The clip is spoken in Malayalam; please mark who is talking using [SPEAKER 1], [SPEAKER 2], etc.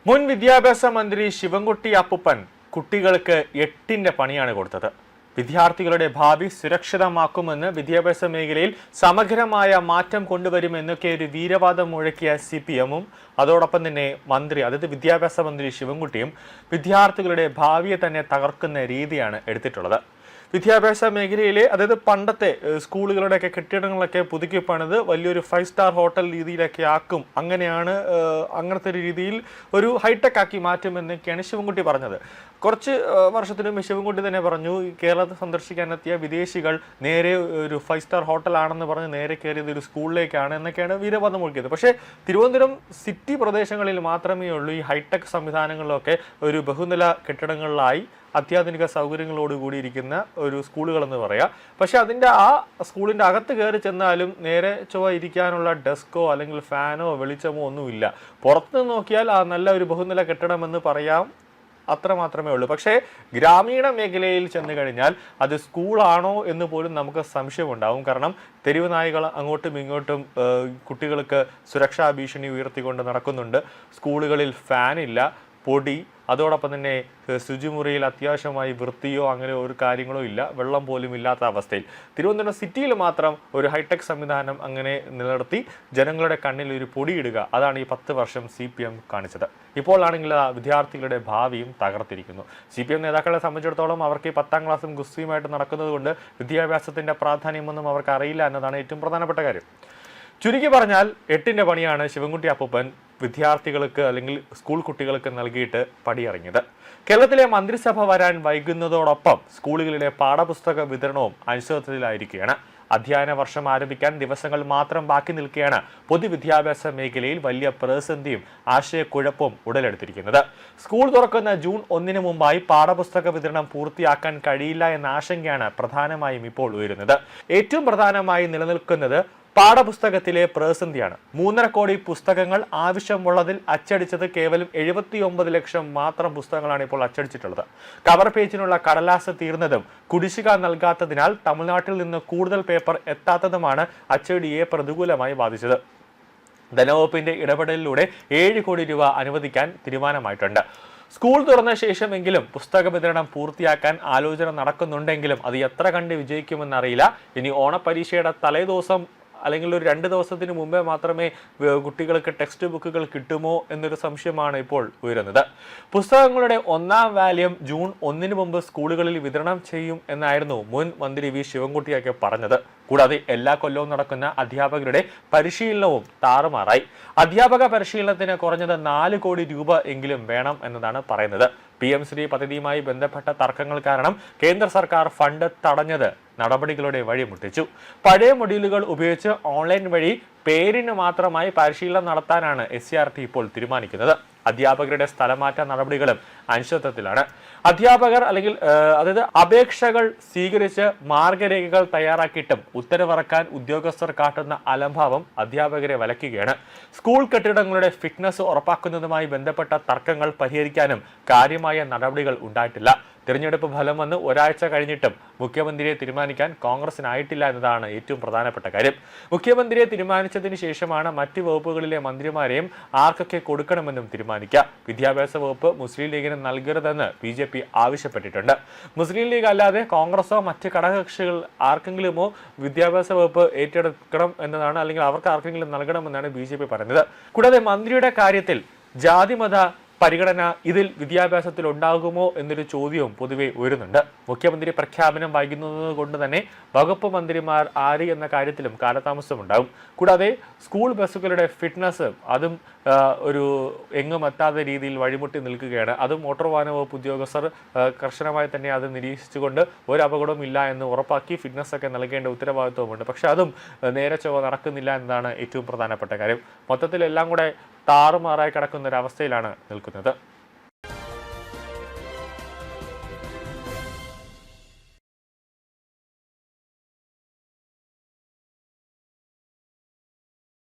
[SPEAKER 1] മുൻ വിദ്യാഭ്യാസ മന്ത്രി ശിവൻകുട്ടി അപ്പുപ്പൻ കുട്ടികൾക്ക് 8ന്റെ പണിയാണ് കൊടുത്തത്. വിദ്യാർത്ഥികളുടെ ഭാവി സുരക്ഷിതമാക്കുമെന്ന് വിദ്യാഭ്യാസ മേഖലയിൽ സമഗ്രമായ മാറ്റം കൊണ്ടുവരുമെന്നൊക്കെ ഒരു വീരവാദം മുഴക്കിയ CPM-ഉം അതോടൊപ്പം തന്നെ വിദ്യാഭ്യാസ മന്ത്രി ശിവൻകുട്ടിയും വിദ്യാർത്ഥികളുടെ ഭാവിയെ തന്നെ തകർക്കുന്ന രീതിയാണ് എടുത്തിട്ടുള്ളത്. വിദ്യാഭ്യാസ മേഖലയിലെ പണ്ടത്തെ സ്കൂളുകളുടെയൊക്കെ കെട്ടിടങ്ങളൊക്കെ പുതുക്കി പണിത് വലിയൊരു 5 സ്റ്റാർ ഹോട്ടൽ രീതിയിലൊക്കെ ആക്കും, അങ്ങനത്തെ ഒരു രീതിയിൽ ഒരു ഹൈടെക് ആക്കി മാറ്റുമെന്നൊക്കെയാണ് ശിവൻകുട്ടി പറഞ്ഞത്. കുറച്ച് വർഷത്തിനും ശിവൻകുട്ടി തന്നെ പറഞ്ഞു, കേരളത്തെ സന്ദർശിക്കാനെത്തിയ വിദേശികൾ നേരെ ഒരു 5 സ്റ്റാർ ഹോട്ടലാണെന്ന് പറഞ്ഞ് നേരെ കയറിയത് ഒരു സ്കൂളിലേക്കാണ് എന്നൊക്കെയാണ് വീരവാദം മുഴക്കിയത്. പക്ഷേ തിരുവനന്തപുരം സിറ്റി പ്രദേശങ്ങളിൽ മാത്രമേ ഉള്ളൂ ഈ ഹൈടെക് സംവിധാനങ്ങളിലൊക്കെ ഒരു ബഹുനില കെട്ടിടങ്ങളിലായി അത്യാധുനിക സൗകര്യങ്ങളോടുകൂടി ഇരിക്കുന്ന ഒരു സ്കൂളുകളെന്ന് പറയാം. പക്ഷെ ആ സ്കൂളിൻ്റെ അകത്ത് കയറി ചെന്നാലും നേരെ ചൊവ്വ ഇരിക്കാനുള്ള ഡെസ്കോ അല്ലെങ്കിൽ ഫാനോ വെളിച്ചമോ ഒന്നുമില്ല. പുറത്തുനിന്ന് നോക്കിയാൽ നല്ല ഒരു ബഹുനില കെട്ടിടമെന്ന് പറയാം, അത്ര മാത്രമേ ഉള്ളൂ. പക്ഷേ ഗ്രാമീണ മേഖലയിൽ ചെന്ന് കഴിഞ്ഞാൽ അത് സ്കൂളാണോ എന്ന് പോലും നമുക്ക് സംശയമുണ്ടാവും. കാരണം തെരുവ് നായ്കൾ അങ്ങോട്ടും ഇങ്ങോട്ടും കുട്ടികൾക്ക് സുരക്ഷാ ഭീഷണി ഉയർത്തിക്കൊണ്ട് നടക്കുന്നുണ്ട്. സ്കൂളുകളിൽ ഫാനില്ല, പൊടി, അതോടൊപ്പം തന്നെ ശുചിമുറിയിൽ അത്യാവശ്യമായി വൃത്തിയോ അങ്ങനെ ഒരു കാര്യങ്ങളോ ഇല്ല, വെള്ളം പോലും ഇല്ലാത്ത അവസ്ഥയിൽ തിരുവനന്തപുരം സിറ്റിയിൽ മാത്രം ഒരു ഹൈടെക് സംവിധാനം അങ്ങനെ നിലനിർത്തി ജനങ്ങളുടെ കണ്ണിൽ ഒരു പൊടിയിടുക, അതാണ് ഈ 10 വർഷം CPM കാണിച്ചത്. ഇപ്പോഴാണെങ്കിൽ വിദ്യാർത്ഥികളുടെ ഭാവിയും തകർത്തിരിക്കുന്നു. CPM നേതാക്കളെ സംബന്ധിച്ചിടത്തോളം അവർക്ക് ഈ 10ാം ക്ലാസ്സും ഗുസ്തിയുമായിട്ട് നടക്കുന്നത് കൊണ്ട് വിദ്യാഭ്യാസത്തിൻ്റെ പ്രാധാന്യമൊന്നും അവർക്ക് അറിയില്ല എന്നതാണ് ഏറ്റവും പ്രധാനപ്പെട്ട കാര്യം. ചുരുക്കി പറഞ്ഞാൽ 8ന്റെ പണിയാണ് ശിവൻകുട്ടി അപ്പൂപ്പൻ വിദ്യാർത്ഥികൾക്ക് അല്ലെങ്കിൽ സ്കൂൾ കുട്ടികൾക്ക് നൽകിയിട്ട് പടിയിറങ്ങിയത്. കേരളത്തിലെ മന്ത്രിസഭ വരാൻ വൈകുന്നതോടൊപ്പം സ്കൂളുകളിലെ പാഠപുസ്തക വിതരണവും അനിശ്ചിതത്വത്തിലായിരിക്കുകയാണ്. അധ്യയന വർഷം ആരംഭിക്കാൻ ദിവസങ്ങൾ മാത്രം ബാക്കി നിൽക്കെയാണ് പൊതുവിദ്യാഭ്യാസ മേഖലയിൽ വലിയ പ്രതിസന്ധിയും ആശയക്കുഴപ്പവും ഉടലെടുത്തിരിക്കുന്നത്. സ്കൂൾ തുറക്കുന്ന ജൂൺ 1-ന് മുമ്പായി പാഠപുസ്തക വിതരണം പൂർത്തിയാക്കാൻ കഴിയില്ല എന്ന ആശങ്കയാണ് പ്രധാനമായും ഇപ്പോൾ ഉയരുന്നത്. ഏറ്റവും പ്രധാനമായി നിലനിൽക്കുന്നത് പാഠപുസ്തകത്തിലെ പ്രതിസന്ധിയാണ്. 3.5 കോടി പുസ്തകങ്ങൾ ആവശ്യമുള്ളതിൽ അച്ചടിച്ചത് കേവലം 79 ലക്ഷം മാത്രം പുസ്തകങ്ങളാണ് ഇപ്പോൾ അച്ചടിച്ചിട്ടുള്ളത്. കവർ പേജിനുള്ള കടലാസ് തീർന്നതും കുടിശ്ശിക നൽകാത്തതിനാൽ തമിഴ്നാട്ടിൽ നിന്ന് കൂടുതൽ പേപ്പർ എത്താത്തതുമാണ് അച്ചടിയെ പ്രതികൂലമായി ബാധിച്ചത്. ധനവകുപ്പിന്റെ ഇടപെടലിലൂടെ 7 കോടി രൂപ അനുവദിക്കാൻ തീരുമാനമായിട്ടുണ്ട്. സ്കൂൾ തുറന്ന ശേഷമെങ്കിലും പുസ്തക വിതരണം പൂർത്തിയാക്കാൻ ആലോചന നടക്കുന്നുണ്ടെങ്കിലും അത് എത്ര കണ്ട് വിജയിക്കുമെന്നറിയില്ല. ഇനി ഓണപരീക്ഷയുടെ തലേദിവസം അല്ലെങ്കിൽ ഒരു 2 ദിവസത്തിന് മുമ്പേ മാത്രമേ കുട്ടികൾക്ക് ടെക്സ്റ്റ് ബുക്കുകൾ കിട്ടുമോ എന്നൊരു സംശയമാണ് ഇപ്പോൾ ഉയരുന്നത്. പുസ്തകങ്ങളുടെ 1ാം വാല്യം ജൂൺ 1-ന് മുമ്പ് സ്കൂളുകളിൽ വിതരണം ചെയ്യും എന്നായിരുന്നു മുൻ മന്ത്രി വി ശിവൻകുട്ടിയൊക്കെ പറഞ്ഞത്. കൂടാതെ എല്ലാ കൊല്ലവും നടക്കുന്ന അധ്യാപകരുടെ പരിശീലനവും താറുമാറായി. അധ്യാപക പരിശീലനത്തിന് കുറഞ്ഞത് 4 കോടി രൂപ എങ്കിലും വേണം എന്നതാണ് പറയുന്നത്. PM ശ്രീ പദ്ധതിയുമായി ബന്ധപ്പെട്ട തർക്കങ്ങൾ കാരണം കേന്ദ്ര സർക്കാർ ഫണ്ട് തടഞ്ഞത് നടപടികളുടെ വഴിമുട്ടിച്ചു. പഴയ മൊഡ്യൂളുകൾ ഉപയോഗിച്ച് ഓൺലൈൻ വഴി പേരിന് മാത്രമായി പരിശീലനം നടത്താനാണ് SCRT ഇപ്പോൾ തീരുമാനിക്കുന്നത്. അധ്യാപകരുടെ സ്ഥലമാറ്റ നടപടികളും അനിശ്ചിതത്വത്തിലാണ്. അധ്യാപകർ അപേക്ഷകൾ സ്വീകരിച്ച് മാർഗരേഖകൾ തയ്യാറാക്കിയിട്ടും ഉത്തരവിറക്കാൻ ഉദ്യോഗസ്ഥർ കാട്ടുന്ന അലംഭാവം അധ്യാപകരെ വലയ്ക്കുകയാണ്. സ്കൂൾ കെട്ടിടങ്ങളുടെ ഫിറ്റ്നസ് ഉറപ്പാക്കുന്നതുമായി ബന്ധപ്പെട്ട തർക്കങ്ങൾ പരിഹരിക്കാനും കാര്യമായ നടപടികൾ ഉണ്ടായിട്ടില്ല. തിരഞ്ഞെടുപ്പ് ഫലം വന്ന് ഒരാഴ്ച കഴിഞ്ഞിട്ടും മുഖ്യമന്ത്രിയെ തീരുമാനിക്കാൻ കോൺഗ്രസിനായിട്ടില്ല എന്നതാണ് ഏറ്റവും പ്രധാനപ്പെട്ട കാര്യം. മുഖ്യമന്ത്രിയെ തീരുമാനിച്ചതിന് ശേഷമാണ് മറ്റ് വകുപ്പുകളിലെ മന്ത്രിമാരെയും ആർക്കൊക്കെ കൊടുക്കണമെന്നും തീരുമാനിക്കുക. വിദ്യാഭ്യാസ വകുപ്പ് മുസ്ലിം ലീഗിന് നൽകരുതെന്ന് BJP ആവശ്യപ്പെട്ടിട്ടുണ്ട്. മുസ്ലിം ലീഗ് അല്ലാതെ കോൺഗ്രസോ മറ്റ് ഘടകകക്ഷികൾ ആർക്കെങ്കിലുമോ വിദ്യാഭ്യാസ വകുപ്പ് ഏറ്റെടുക്കണം എന്നതാണ്, അല്ലെങ്കിൽ അവർക്ക് ആർക്കെങ്കിലും നൽകണമെന്നാണ് BJP പറയുന്നത്. കൂടാതെ മന്ത്രിയുടെ കാര്യത്തിൽ ജാതിമത പരിഗണന ഇതിൽ വിദ്യാഭ്യാസത്തിൽ ഉണ്ടാകുമോ എന്നൊരു ചോദ്യവും പൊതുവെ ഉയരുന്നുണ്ട്. മുഖ്യമന്ത്രി പ്രഖ്യാപനം വൈകുന്നത് കൊണ്ട് തന്നെ വകുപ്പ് മന്ത്രിമാർ ആര് എന്ന കാര്യത്തിലും കാലതാമസമുണ്ടാകും. കൂടാതെ സ്കൂൾ ബസ്സുകളുടെ ഫിറ്റ്നസ് അതും ഒരു എങ്ങുമെത്താത്ത രീതിയിൽ വഴിമുട്ടി നിൽക്കുകയാണ്. അതും മോട്ടോർ വാഹന വകുപ്പ് ഉദ്യോഗസ്ഥർ കർശനമായി തന്നെ അത് നിരീക്ഷിച്ചുകൊണ്ട് ഒരു അപകടവും ഇല്ല എന്ന് ഉറപ്പാക്കി ഫിറ്റ്നസ് ഒക്കെ നൽകേണ്ട ഉത്തരവാദിത്വമുണ്ട്. പക്ഷെ അതും നേരെ ചൊവ്വ നടക്കുന്നില്ല എന്നതാണ് ഏറ്റവും പ്രധാനപ്പെട്ട കാര്യം. മൊത്തത്തിൽ എല്ലാം കൂടെ താറുമാറായി കിടക്കുന്ന ഒരു അവസ്ഥയിലാണ് നിൽക്കുന്നത്.